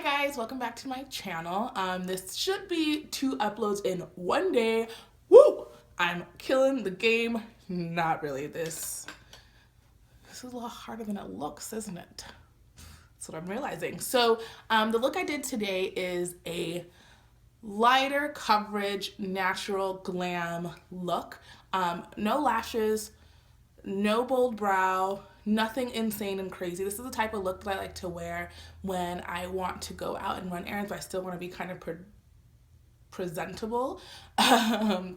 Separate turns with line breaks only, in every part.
guys, welcome back to my channel. This should be 2 uploads in one day. Woo! I'm killing the game. Not really. This is a little harder than it looks, isn't it? That's what I'm realizing. So the look I did today is a lighter coverage, natural glam look. No lashes, no bold brow, nothing insane and crazy. This is the type of look that I like to wear when I want to go out and run errands, but I still want to be kind of presentable,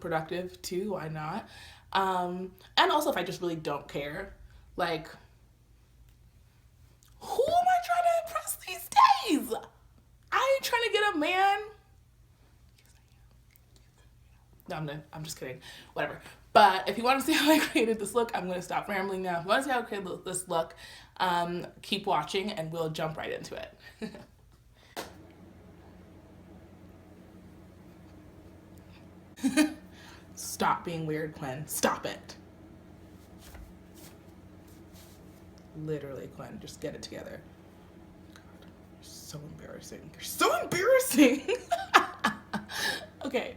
productive too, why not? And also if I just really don't care, like, who am I trying to impress these days? I ain't trying to get a man. No, I'm just kidding. Whatever. But if you want to see how I created this look, I'm going to stop rambling now. If you want to see how I created this look, keep watching and we'll jump right into it. Stop being weird, Quen. Stop it. Literally, Quen. Just get it together. God, you're so embarrassing. You're so embarrassing. Okay.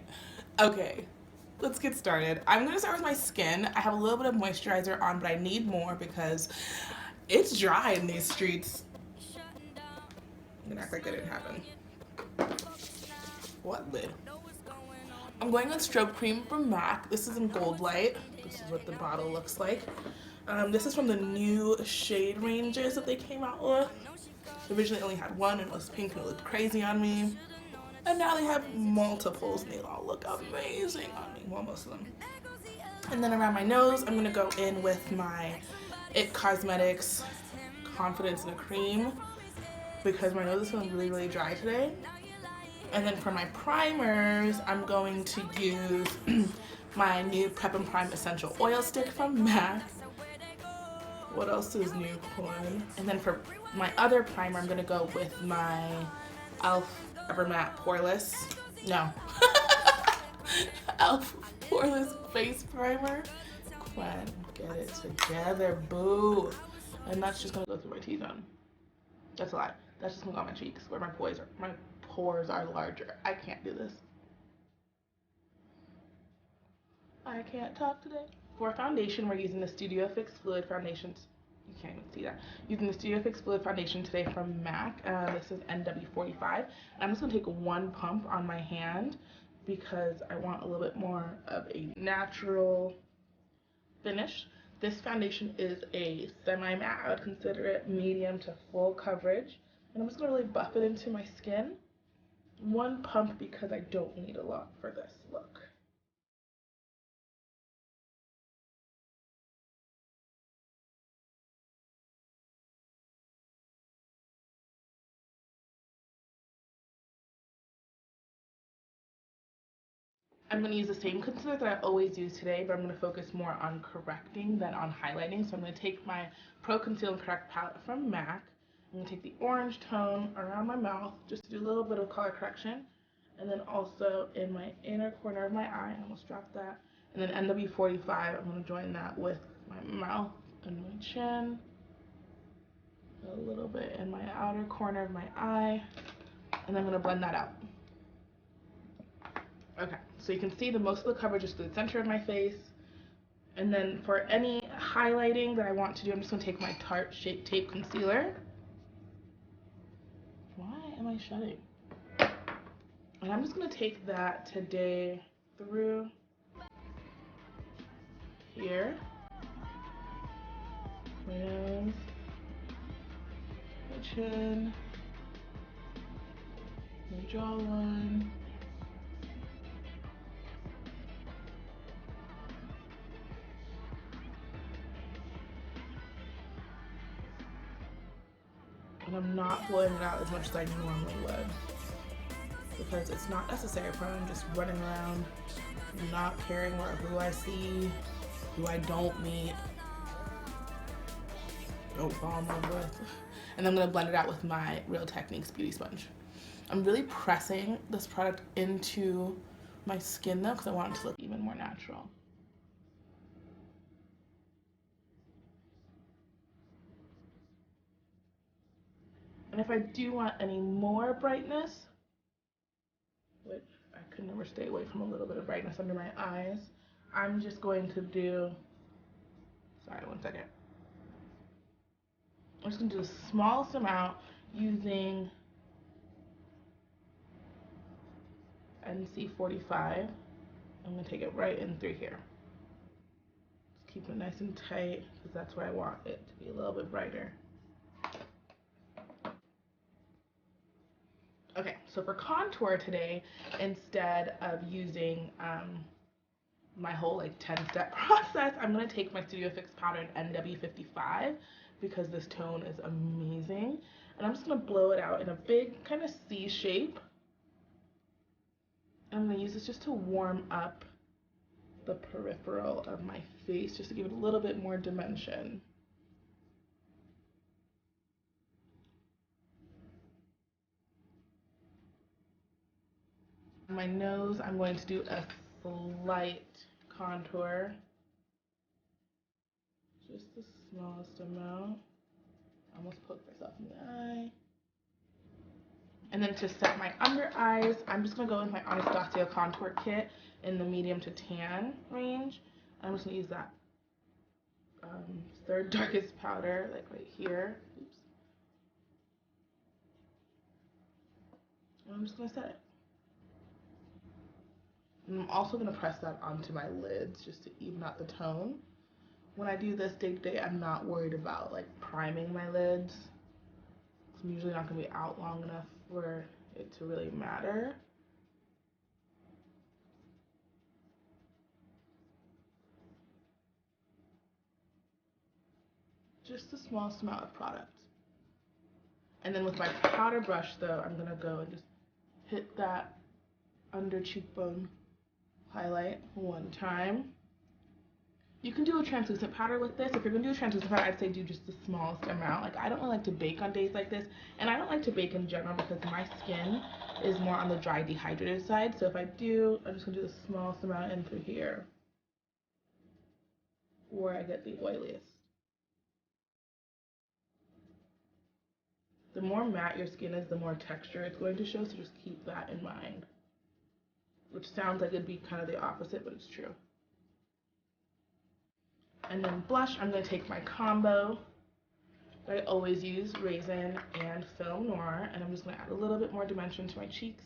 Let's get started. I'm going to start with my skin. I have a little bit of moisturizer on, but I need more because it's dry in these streets. I'm going to act like that didn't happen. What lid? I'm going with Strobe Cream from MAC. This is in Goldlite. This is what the bottle looks like. This is from the new shade ranges that they came out with. They originally only had one and it was pink and it looked crazy on me. And now they have multiples and they all look amazing on me. Well, most of them. And then around my nose, I'm going to go in with my IT Cosmetics Confidence in a Cream because my nose is feeling really, really dry today. And then for my primers, I'm going to use my new Prep and Prime Essential Oil Stick from MAC. What else is new, Quen? And then for my other primer, I'm going to go with my e.l.f. Evermatte Poreless. No. e.l.f. Poreless Face Primer. Quen, get it together, boo. And that's just going to go through my T-zone. That's a lie. That's just going to go on my cheeks where my pores are larger. I can't do this. I can't talk today. For foundation, we're using the Studio Fix Fluid Foundations. You can't even see that. Using the Studio Fix Fluid Foundation today from MAC. This is NW45. I'm just going to take one pump on my hand because I want a little bit more of a natural finish. This foundation is a semi-matte. I would consider it medium to full coverage. And I'm just going to really buff it into my skin. One pump because I don't need a lot for this look. I'm going to use the same concealer that I always use today, but I'm going to focus more on correcting than on highlighting. So I'm going to take my Pro Conceal and Correct palette from MAC. I'm going to take the orange tone around my mouth just to do a little bit of color correction. And then also in my inner corner of my eye, I almost dropped that. And then NW45, I'm going to join that with my mouth and my chin. A little bit in my outer corner of my eye. And I'm going to blend that out. Okay, so you can see most of the coverage is through the center of my face. And then for any highlighting that I want to do, I'm just going to take my Tarte Shape Tape Concealer. Why am I shutting? And I'm just going to take that today through here. My nose, my chin, my jawline. And I'm not blowing it out as much as I normally would because it's not necessary for me. I'm just running around, not caring who I see, who I don't meet, don't fall in love with. And I'm going to blend it out with my Real Techniques Beauty Sponge. I'm really pressing this product into my skin though because I want it to look even more natural. And if I do want any more brightness, which I could never stay away from a little bit of brightness under my eyes, I'm just going to do, sorry, one second. I'm just going to do the smallest amount using NC45. I'm going to take it right in through here. Just keep it nice and tight because that's where I want it to be a little bit brighter. Okay, so for contour today, instead of using my whole like 10-step process, I'm going to take my Studio Fix powder in NW55 because this tone is amazing. And I'm just going to blow it out in a big kind of C shape. I'm going to use this just to warm up the peripheral of my face, just to give it a little bit more dimension. On my nose, I'm going to do a slight contour, just the smallest amount. I almost poked myself in the eye. And then to set my under eyes, I'm just going to go with my Anastasia contour kit in the medium to tan range. I'm just going to use that third darkest powder, like right here. Oops. And I'm just going to set it. And I'm also going to press that onto my lids just to even out the tone. When I do this day to day, I'm not worried about like priming my lids. I'm usually not going to be out long enough for it to really matter. Just the smallest amount of product. And then with my powder brush though, I'm going to go and just hit that under cheekbone highlight one time. You can do a translucent powder with this. If you're going to do a translucent powder, I'd say do just the smallest amount. Like, I don't really like to bake on days like this, and I don't like to bake in general because my skin is more on the dry, dehydrated side. So if I do, I'm just going to do the smallest amount in through here where I get the oiliest. The more matte your skin is, the more texture it's going to show, so just keep that in mind. Which sounds like it'd be kind of the opposite, but it's true. And then blush, I'm going to take my combo that I always use, Raizin and Film Noir, and I'm just going to add a little bit more dimension to my cheeks.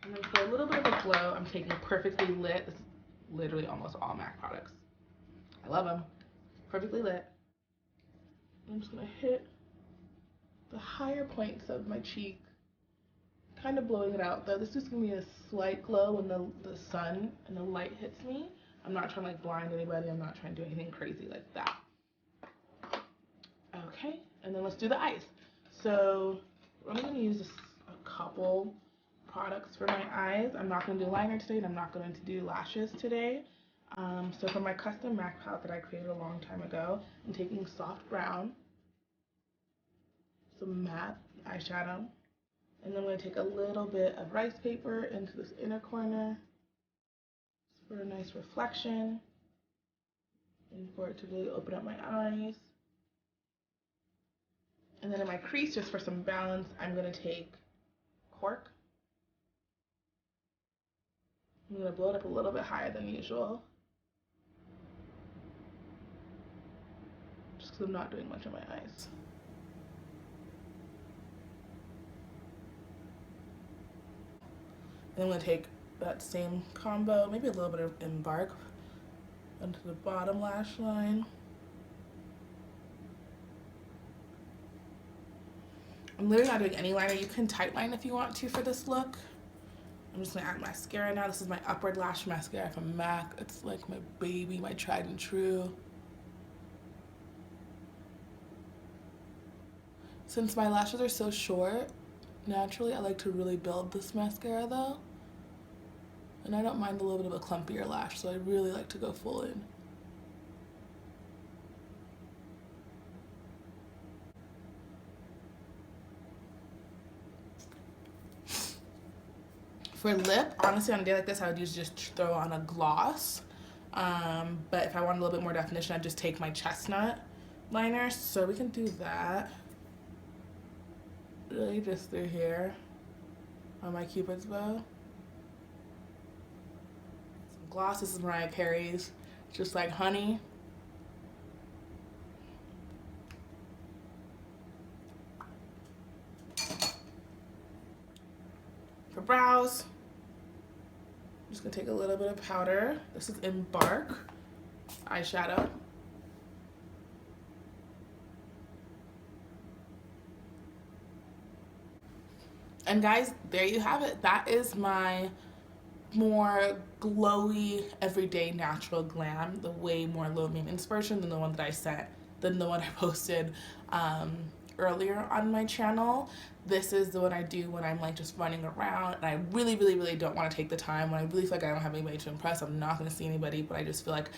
And then for a little bit of a glow, I'm taking Perfectly Lit. This is literally almost all MAC products. I love them. Perfectly Lit. I'm just going to hit the higher points of my cheek, kind of blowing it out though. This is going to be a slight glow when the sun and the light hits me. I'm not trying to like blind anybody. I'm not trying to do anything crazy like that. Okay, and then let's do the eyes. So we're only going to use a couple products for my eyes. I'm not going to do liner today, and I'm not going to do lashes today. So for my custom MAC palette that I created a long time ago, I'm taking soft brown, some matte eyeshadow, and then I'm going to take a little bit of rice paper into this inner corner for a nice reflection and for it to really open up my eyes. And then in my crease, just for some balance, I'm going to take Cork. I'm going to blow it up a little bit higher than usual, just because I'm not doing much on my eyes. And I'm going to take that same combo, maybe a little bit of Embark, onto the bottom lash line. I'm literally not doing any liner. You can tight line if you want to for this look. I'm just going to add mascara now. This is my Upward Lash Mascara from MAC. It's like my baby, my tried and true. Since my lashes are so short, naturally I like to really build this mascara though. And I don't mind a little bit of a clumpier lash, so I really like to go full in. For lip, honestly on a day like this I would usually just throw on a gloss. But if I want a little bit more definition, I'd just take my Chesnut liner. So we can do that. Really just through here on my Cupid's bow. Some gloss. This is Mariah Carey's Just Like Honey. For brows, I'm just gonna take a little bit of powder. This is Embark eyeshadow. And guys, there you have it. That is my more glowy, everyday, natural glam. The way more low maintenance version than the one that I sent, than the one I posted earlier on my channel. This is the one I do when I'm like just running around and I really, really, really don't want to take the time. When I really feel like I don't have anybody to impress, I'm not going to see anybody, but I just feel like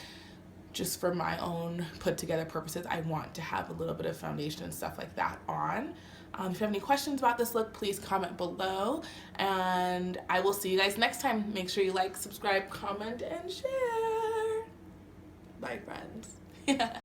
just for my own put together purposes, I want to have a little bit of foundation and stuff like that on. If you have any questions about this look, please comment below, and I will see you guys next time. Make sure you like, subscribe, comment, and share. Bye, friends.